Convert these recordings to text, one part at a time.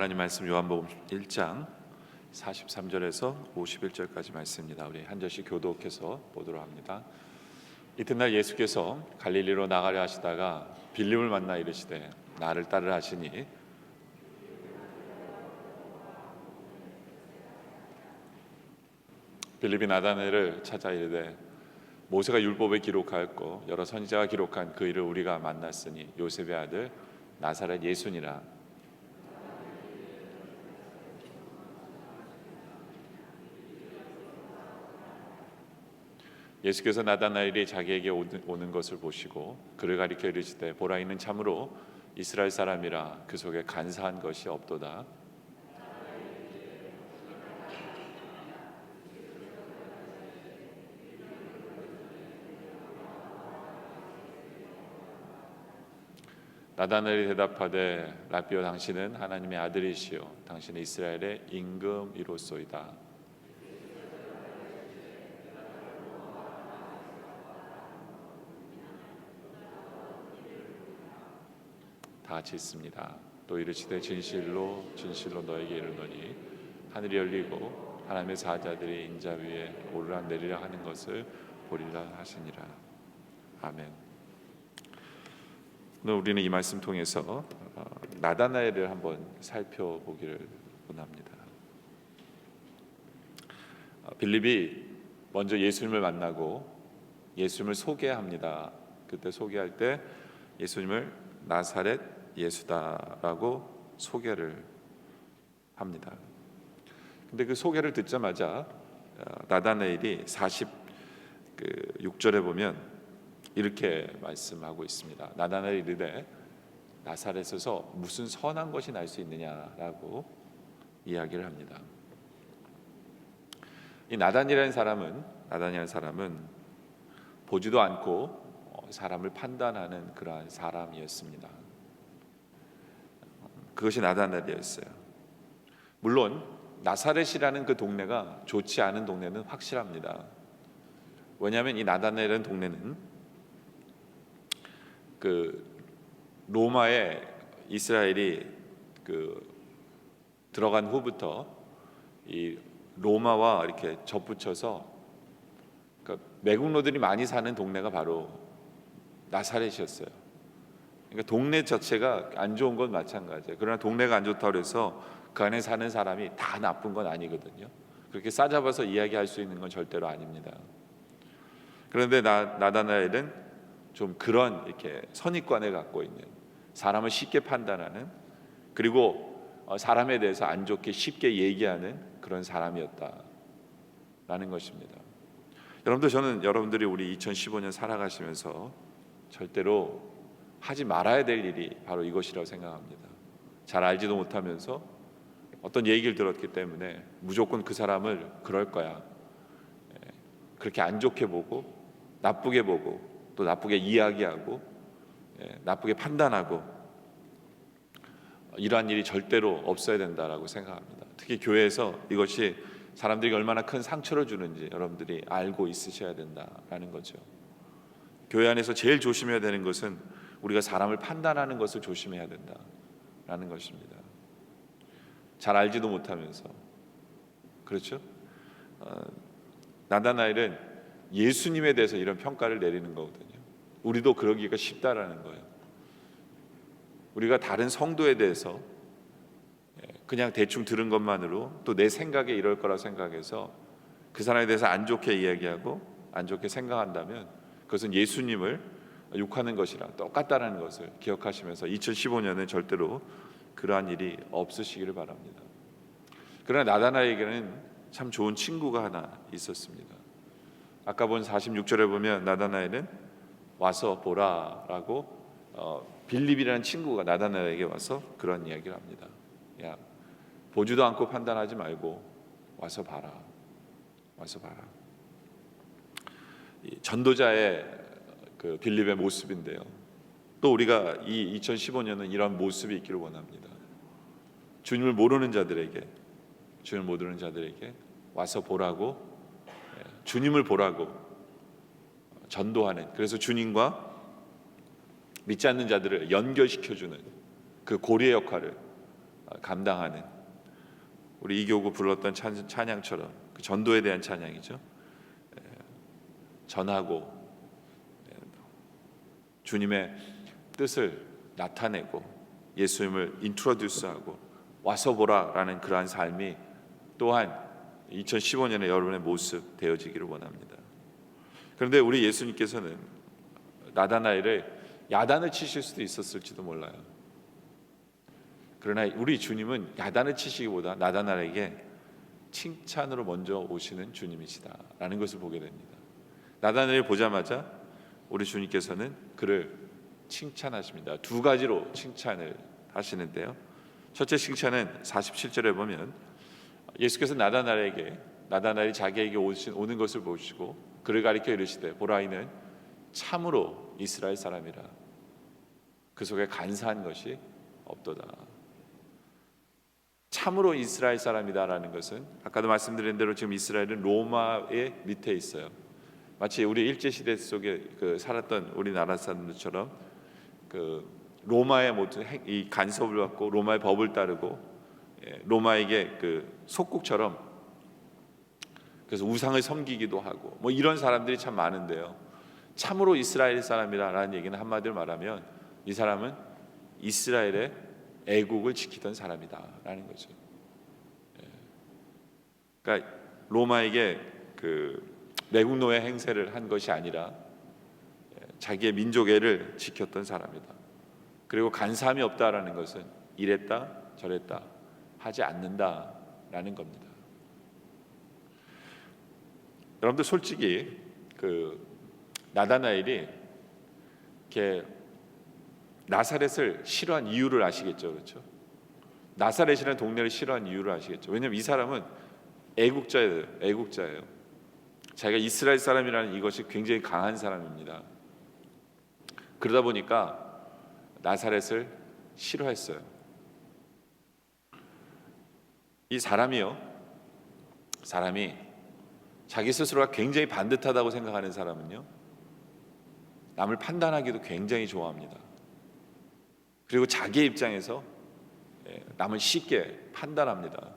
하나님 말씀 요한복음 1장 43절에서 51절까지 말씀입니다. 우리 한 절씩 교독해서 보도록 합니다. 이튿날 예수께서 갈릴리로 나가려 하시다가 빌립을 만나 이르시되 나를 따르라 하시니 빌립이 나다나엘을 찾아 이르되 모세가 율법에 기록하였고 여러 선지자가 기록한 그 일을 우리가 만났으니 요셉의 아들 나사렛 예수니라. 예수께서 나다나엘이 자기에게 오는 것을 보시고 그를 가리켜 이르시되 보라 이는 참으로 이스라엘 사람이라 그 속에 간사한 것이 없도다. 나다나엘이 대답하되 라비오 당신은 하나님의 아들이시요 당신은 이스라엘의 임금이로소이다. 다 같이 있습니다. 또 이르시되 진실로 진실로 너에게 이르노니 하늘이 열리고 하나님의 사자들이 인자 위에 오르락 내리락 하는 것을 보리라 하시니라. 아멘. 오늘 우리는 이 말씀 통해서 나다나엘을 한번 살펴보기를 원합니다. 빌립이 먼저 예수님을 만나고 예수님을 소개합니다. 그때 소개할 때 예수님을 나사렛 예수다라고 소개를 합니다. 근데 그 소개를 듣자마자 나다나엘이 46절에 보면 이렇게 말씀하고 있습니다. 나다나엘이 이르되 나사렛에서 무슨 선한 것이 날 수 있느냐라고 이야기를 합니다. 이 나다나엘이라는 사람은 보지도 않고 사람을 판단하는 그러한 사람이었습니다. 그것이 나다나엘이었어요. 물론 나사렛이라는 그 동네가 좋지 않은 동네는 확실합니다. 왜냐하면 이 나다나엘이라는 동네는 그 로마에 이스라엘이 들어간 후부터 이 로마와 이렇게 접붙여서 매국노들이 많이 사는 동네가 바로 나사렛이었어요. 그러니까 동네 자체가 안 좋은 건 마찬가지예요. 그러나 동네가 안 좋다고 해서 그 안에 사는 사람이 다 나쁜 건 아니거든요. 그렇게 싸잡아서 이야기할 수 있는 건 절대로 아닙니다. 그런데 나다나엘은 좀 그런 이렇게 선입관을 갖고 있는, 사람을 쉽게 판단하는, 그리고 사람에 대해서 안 좋게 쉽게 얘기하는 그런 사람이었다라는 것입니다. 저는 여러분들이 우리 2015년 살아가시면서 절대로 하지 말아야 될 일이 바로 이것이라고 생각합니다. 잘 알지도 못하면서 어떤 얘기를 들었기 때문에 무조건 그 사람을 그럴 거야, 그렇게 안 좋게 보고 나쁘게 보고 또 나쁘게 이야기하고 나쁘게 판단하고, 이러한 일이 절대로 없어야 된다라고 생각합니다. 특히 교회에서 이것이 사람들이 얼마나 큰 상처를 주는지 여러분들이 알고 있으셔야 된다라는 거죠. 교회 안에서 제일 조심해야 되는 것은 우리가 사람을 판단하는 것을 조심해야 된다라는 것입니다. 잘 알지도 못하면서. 그렇죠? 나다나엘은 예수님에 대해서 이런 평가를 내리는 거거든요. 우리도 그러기가 쉽다라는 거예요. 우리가 다른 성도에 대해서 그냥 대충 들은 것만으로 또 내 생각에 이럴 거라 생각해서 그 사람에 대해서 안 좋게 이야기하고 안 좋게 생각한다면 그것은 예수님을 욕하는 것이랑 똑같다는 것을 기억하시면서 2015년에 절대로 그러한 일이 없으시기를 바랍니다. 그러나 나다나엘에게는 참 좋은 친구가 하나 있었습니다. 아까 본 46절에 보면 나다나엘은 와서 보라라고 빌립이라는 친구가 나다나엘에게 와서 그런 이야기를 합니다. 야, 보지도 않고 판단하지 말고 와서 봐라. 와서 봐라. 이 전도자의 그 빌립의 모습인데요. 또 우리가 이 2015년은 이런 모습이 있기를 원합니다. 주님을 모르는 자들에게 와서 보라고, 주님을 보라고 전도하는, 그래서 주님과 믿지 않는 자들을 연결시켜주는 그 고리의 역할을 감당하는, 우리 이교구 불렀던 찬양처럼 그 전도에 대한 찬양이죠. 전하고 주님의 뜻을 나타내고 예수님을 인트로듀스하고 와서 보라라는 그러한 삶이 또한 2015년에 여러분의 모습 되어지기를 원합니다. 그런데 우리 예수님께서는 나다나엘을 야단을 치실 수도 있었을지도 몰라요. 그러나 우리 주님은 야단을 치시기보다 나다나엘에게 칭찬으로 먼저 오시는 주님이시다라는 것을 보게 됩니다. 나다나엘을 보자마자 우리 주님께서는 그를 칭찬하십니다. 두 가지로 칭찬을 하시는데요. 첫째 칭찬은 47절에 보면 예수께서 나다나엘이 자기에게 오는 것을 보시고 그를 가리켜 이르시되 보라 이는 참으로 이스라엘 사람이라 그 속에 간사한 것이 없도다. 참으로 이스라엘 사람이다라는 것은 아까도 말씀드린 대로 지금 이스라엘은 로마의 밑에 있어요. 마치 우리 일제 시대 속에 살았던 우리나라 사람들처럼 로마의 모든 이 간섭을 받고 로마의 법을 따르고 로마에게 속국처럼 그래서 우상을 섬기기도 하고 뭐 이런 사람들이 참 많은데요. 참으로 이스라엘 사람이라는 얘기는 한마디로 말하면 이 사람은 이스라엘의 애국을 지키던 사람이다라는 거죠. 그러니까 로마에게 매국노의 행세를 한 것이 아니라 자기의 민족애를 지켰던 사람이다. 그리고 간사함이 없다라는 것은 이랬다 저랬다 하지 않는다라는 겁니다. 여러분들 솔직히 나다나엘이 이렇게 나사렛을 싫어한 이유를 아시겠죠, 그렇죠? 나사렛이라는 동네를 싫어한 이유를 아시겠죠. 왜냐하면 이 사람은 애국자예요. 자기가 이스라엘 사람이라는 이것이 굉장히 강한 사람입니다. 그러다 보니까 나사렛을 싫어했어요. 이 사람이 자기 스스로가 굉장히 반듯하다고 생각하는 사람은요, 남을 판단하기도 굉장히 좋아합니다. 그리고 자기의 입장에서 남을 쉽게 판단합니다.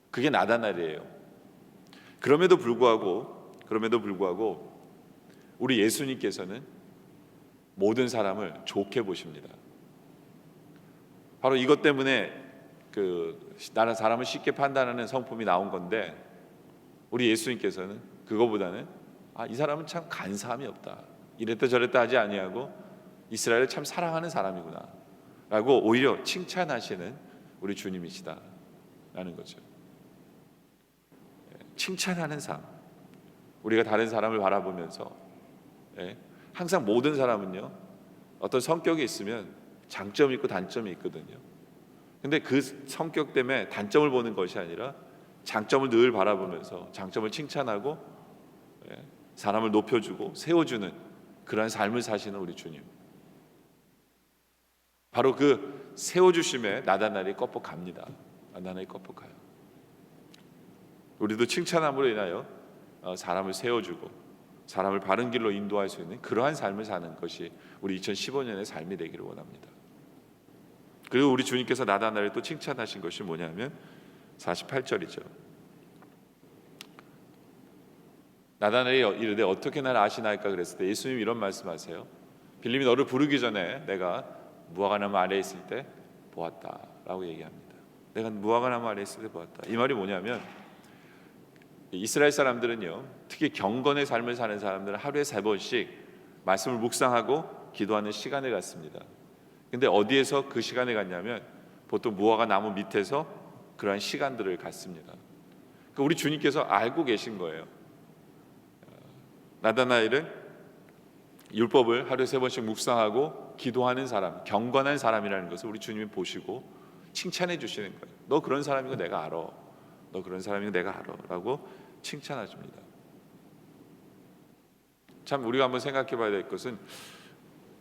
그게 나다나엘이에요. 그럼에도 불구하고 우리 예수님께서는 모든 사람을 좋게 보십니다. 바로 이것 때문에 나는 사람을 쉽게 판단하는 성품이 나온 건데 우리 예수님께서는 그거보다는 이 사람은 참 간사함이 없다. 이랬다 저랬다 하지 아니하고 이스라엘을 참 사랑하는 사람이구나 라고 오히려 칭찬하시는 우리 주님이시다라는 거죠. 칭찬하는 삶. 우리가 다른 사람을 바라보면서 항상 모든 사람은요 어떤 성격이 있으면 장점이 있고 단점이 있거든요. 근데 그 성격 때문에 단점을 보는 것이 아니라 장점을 늘 바라보면서 장점을 칭찬하고 사람을 높여주고 세워주는 그러한 삶을 사시는 우리 주님. 바로 그 세워주심에 나다나엘이 껍벅갑니다. 나다나엘이 껍벅가요. 우리도 칭찬함으로 인하여 사람을 세워주고 사람을 바른 길로 인도할 수 있는 그러한 삶을 사는 것이 우리 2015년의 삶이 되기를 원합니다. 그리고 우리 주님께서 나다나엘을 또 칭찬하신 것이 뭐냐면 48절이죠. 나다나엘이 이르되 어떻게 나를 아시나이까 그랬을 때 예수님이 이런 말씀하세요. 빌립이 너를 부르기 전에 내가 무화과나무 아래에 있을 때 보았다라고 얘기합니다. 내가 무화과나무 아래에 있을 때 보았다. 이 말이 뭐냐면 이스라엘 사람들은요, 특히 경건의 삶을 사는 사람들은 하루에 3번씩 말씀을 묵상하고 기도하는 시간을 갖습니다. 근데 어디에서 그 시간을 갖냐면 보통 무화과 나무 밑에서 그러한 시간들을 갖습니다. 그러니까 우리 주님께서 알고 계신 거예요. 나다나엘은 율법을 하루에 3번씩 묵상하고 기도하는 사람, 경건한 사람이라는 것을 우리 주님이 보시고 칭찬해 주시는 거예요. 너 그런 사람인 거 내가 알아. 너 그런 사람인 거 내가 알아. 라고 칭찬하십니다. 참 우리가 한번 생각해 봐야 될 것은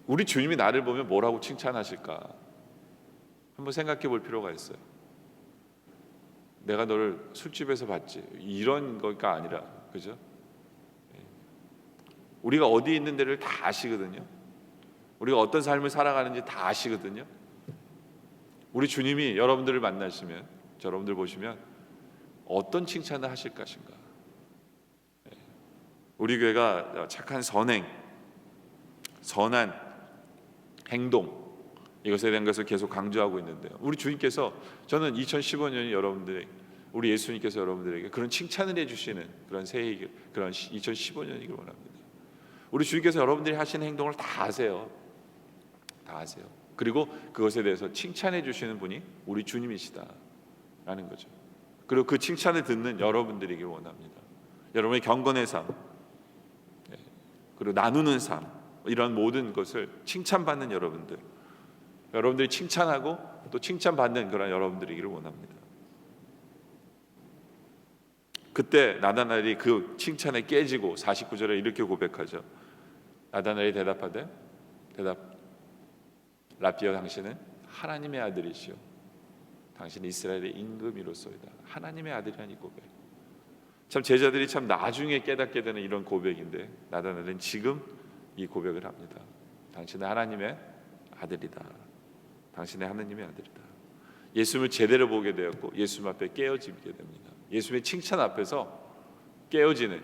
우리 주님이 나를 보면 뭐라고 칭찬하실까? 한번 생각해 볼 필요가 있어요. 내가 너를 술집에서 봤지 이런 거가 아니라, 그죠? 우리가 어디 있는 데를 다 아시거든요. 우리가 어떤 삶을 살아가는지 다 아시거든요. 우리 주님이 여러분들을 만나시면, 여러분들 보시면 어떤 칭찬을 하실 것인가? 우리 교회가 착한 선행, 선한 행동, 이것에 대한 것을 계속 강조하고 있는데요. 우리 주님께서, 저는 2015년이 여러분들의, 우리 예수님께서 여러분들에게 그런 칭찬을 해주시는 그런 새해, 그런 2015년이길 원합니다. 우리 주님께서 여러분들이 하시는 행동을 다 아세요. 다 아세요. 그리고 그것에 대해서 칭찬해 주시는 분이 우리 주님이시다라는 거죠. 그리고 그 칭찬을 듣는 여러분들이길 원합니다. 여러분의 경건의 삶, 그리고 나누는 삶, 이런 모든 것을 칭찬받는 여러분들, 여러분들이 칭찬하고 또 칭찬받는 그런 여러분들이기를 원합니다. 그때 나다나엘이 그 칭찬에 깨지고 49절에 이렇게 고백하죠. 나다나엘이 대답하되, 라피어, 당신은 하나님의 아들이시오, 당신은 이스라엘의 임금이로소이다. 하나님의 아들이라는 이 고백, 참 제자들이 참 나중에 깨닫게 되는 이런 고백인데, 나다나엘은 지금 이 고백을 합니다. 당신은 하나님의 아들이다. 당신의 하나님의 아들이다. 예수님을 제대로 보게 되었고 예수님 앞에 깨어지게 됩니다. 예수님의 칭찬 앞에서 깨어지는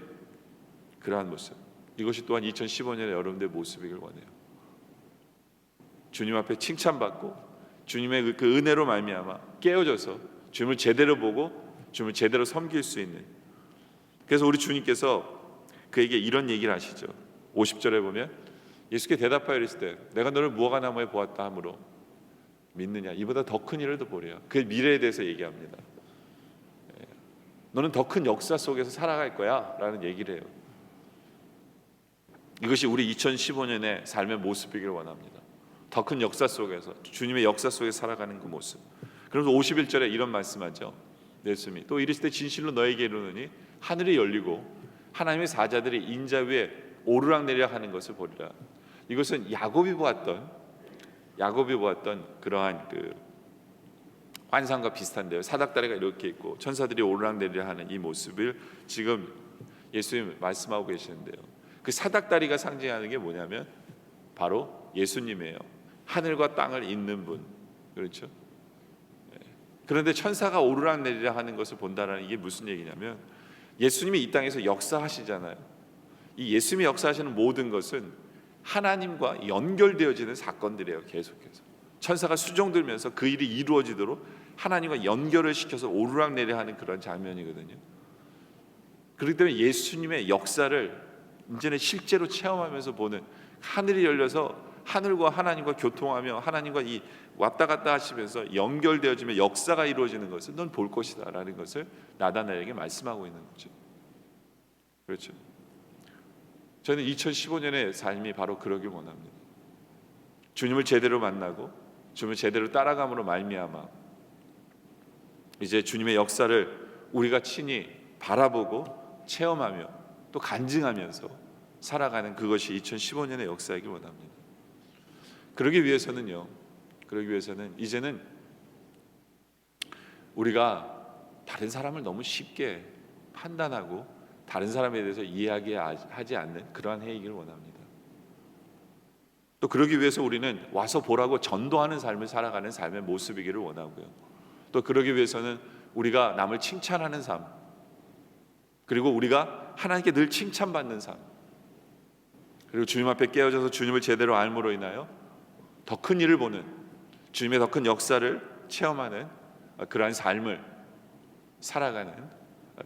그러한 모습, 이것이 또한 2015년에 여러분들의 모습이길 원해요. 주님 앞에 칭찬받고 주님의 그 은혜로 말미암아 깨어져서 주님을 제대로 보고 주님을 제대로 섬길 수 있는, 그래서 우리 주님께서 그에게 이런 얘기를 하시죠. 50절에 보면 예수께 대답하여 이르시되, 때 내가 너를 무화과 나무에 보았다 하므로 믿느냐? 이보다 더 큰 일을 더 보리라. 그 미래에 대해서 얘기합니다. 너는 더 큰 역사 속에서 살아갈 거야 라는 얘기를 해요. 이것이 우리 2015년의 삶의 모습이길 원합니다. 더 큰 역사 속에서, 주님의 역사 속에 살아가는 그 모습. 그러면서 51절에 이런 말씀하죠. 예수님이 또 이르시되 진실로 너에게 이르노니 하늘이 열리고 하나님의 사자들이 인자 위에 오르락내리락 하는 것을 보리라. 이것은 야곱이 보았던 그러한 그 환상과 비슷한데요. 사닥다리가 이렇게 있고 천사들이 오르락내리락 하는 이 모습을 지금 예수님 말씀하고 계시는데요. 그 사닥다리가 상징하는 게 뭐냐면 바로 예수님이에요. 하늘과 땅을 잇는 분, 그렇죠? 그런데 천사가 오르락내리락 하는 것을 본다라는 이게 무슨 얘기냐면, 예수님이 이 땅에서 역사하시잖아요. 이 예수님이 역사하시는 모든 것은 하나님과 연결되어지는 사건들이에요. 계속해서 천사가 수종들면서 그 일이 이루어지도록 하나님과 연결을 시켜서 오르락내리락 하는 그런 장면이거든요. 그렇기 때문에 예수님의 역사를 이제는 실제로 체험하면서 보는, 하늘이 열려서 하늘과 하나님과 교통하며 하나님과 이 왔다 갔다 하시면서 연결되어지며 역사가 이루어지는 것을 넌 볼 것이다 라는 것을 나다나엘에게 말씀하고 있는 거죠. 그렇죠. 저는 2015년의 삶이 바로 그러길 원합니다. 주님을 제대로 만나고 주님을 제대로 따라감으로 말미암아 이제 주님의 역사를 우리가 친히 바라보고 체험하며 또 간증하면서 살아가는, 그것이 2015년의 역사이길 원합니다. 그러기 위해서는 이제는 우리가 다른 사람을 너무 쉽게 판단하고 다른 사람에 대해서 이야기하지 않는 그러한 해이길 원합니다. 또 그러기 위해서 우리는 와서 보라고 전도하는 삶을 살아가는 삶의 모습이기를 원하고요. 또 그러기 위해서는 우리가 남을 칭찬하는 삶, 그리고 우리가 하나님께 늘 칭찬받는 삶, 그리고 주님 앞에 깨어져서 주님을 제대로 알므로 인하여 더 큰 일을 보는, 주님의 더 큰 역사를 체험하는 그러한 삶을 살아가는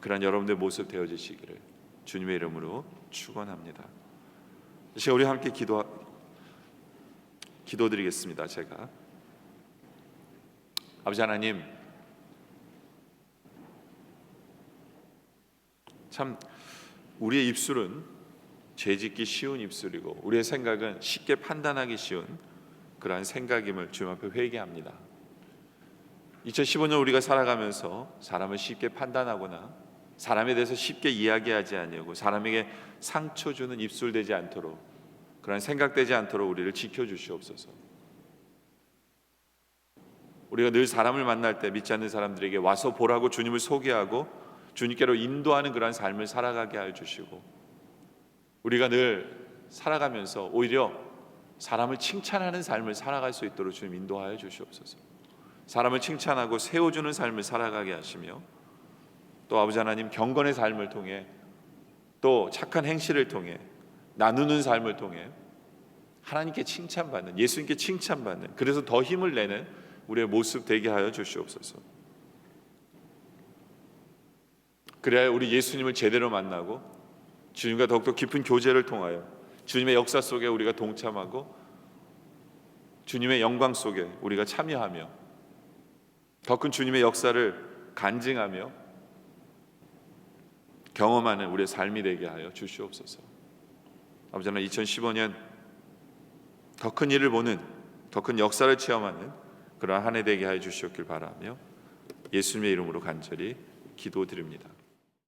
그러한 여러분들의 모습 되어지시기를 주님의 이름으로 축원합니다. 제가 우리 함께 기도드리겠습니다. 제가 아버지 하나님, 참 우리의 입술은 죄짓기 쉬운 입술이고 우리의 생각은 쉽게 판단하기 쉬운 그러한 생각임을 주님 앞에 회개합니다. 2015년 우리가 살아가면서 사람을 쉽게 판단하거나 사람에 대해서 쉽게 이야기하지 아니하고 사람에게 상처 주는 입술 되지 않도록, 그런 생각되지 않도록 우리를 지켜주시옵소서. 우리가 늘 사람을 만날 때 믿지 않는 사람들에게 와서 보라고 주님을 소개하고 주님께로 인도하는 그런 삶을 살아가게 하여 주시고, 우리가 늘 살아가면서 오히려 사람을 칭찬하는 삶을 살아갈 수 있도록 주님 인도하여 주시옵소서. 사람을 칭찬하고 세워주는 삶을 살아가게 하시며, 또 아버지 하나님 경건의 삶을 통해, 또 착한 행실을 통해, 나누는 삶을 통해 하나님께 칭찬받는, 예수님께 칭찬받는, 그래서 더 힘을 내는 우리의 모습 되게 하여 주시옵소서. 그래야 우리 예수님을 제대로 만나고 주님과 더욱더 깊은 교제를 통하여 주님의 역사 속에 우리가 동참하고 주님의 영광 속에 우리가 참여하며 더 큰 주님의 역사를 간증하며 경험하는 우리의 삶이 되게 하여 주시옵소서. 아버지 하나님, 2015년 더 큰 일을 보는, 더 큰 역사를 체험하는 그러한 한 해 되게 하여 주시옵길 바라며 예수님의 이름으로 간절히 기도드립니다.